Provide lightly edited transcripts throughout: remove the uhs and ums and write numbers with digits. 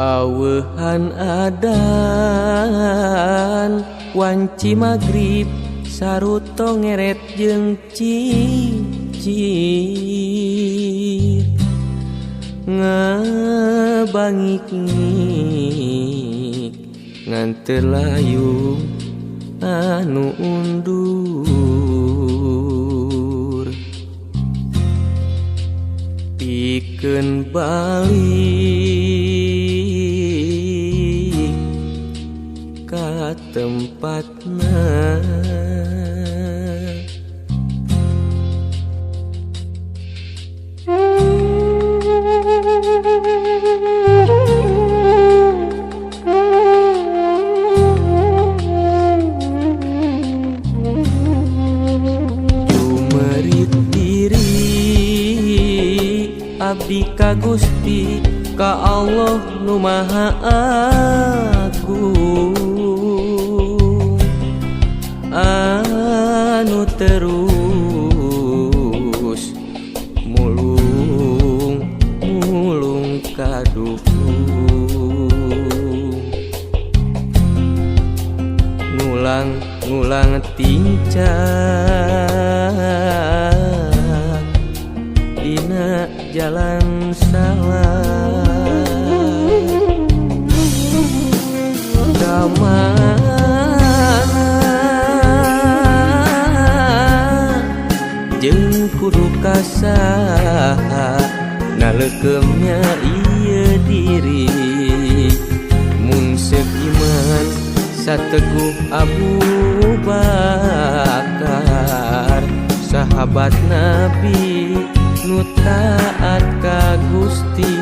Aweuhan adan wanci magrib saruto ngeret jeung cicir ngabangik ngan teu layung anu undur pikeun balik ka tempatna. Abdi ka Gusti ka Allah nu Maha Agung anu terus mulung kadukung ngulang tincak dina jalan salah kamana jeung kudu kasaha nalekeumnya ieu diri mun seiman sateguh Abu Bakar sahabat Nabi nu taat ka Gusti.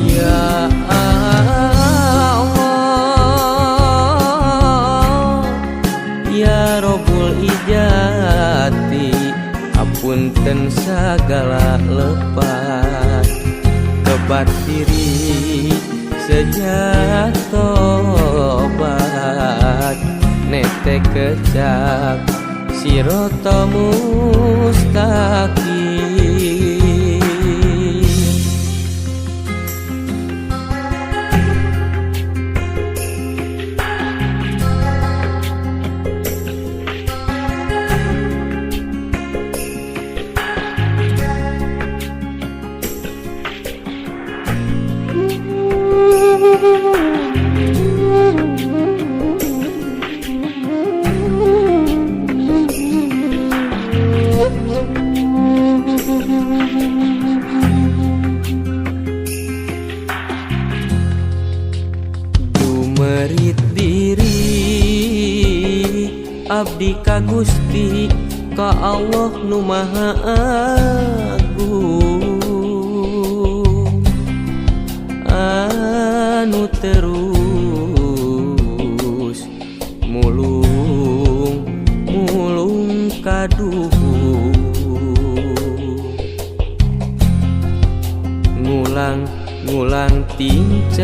Ya Allah ya Rabbul Ijati apunten sagala lepat kebat diri sejak tobat nete kecap Sirata mustaqim. Jumerit diri abdi ka Gusti ka Allah nu Maha Agung anu terus mulung kadukung ngulang tincak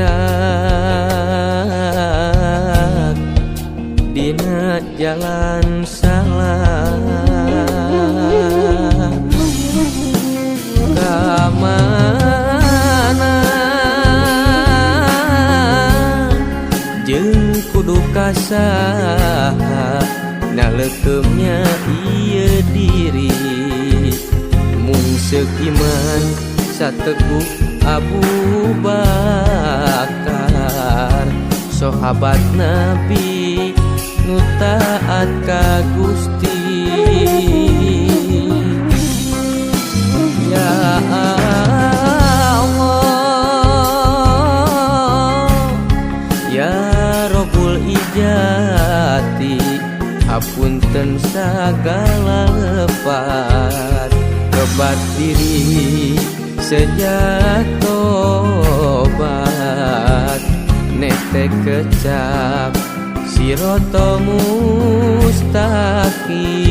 dina jalan salah kamana jeung kudu kasaha nalekeumnya ieu diri mun seiman sateguh Abu Bakar sahabat Nabi nu taat ka Gusti. Ya Allah ya Rabbul Ijati hapunten sagala lepat kebat diri sejak tobat nete kecap Sirata mustaqim.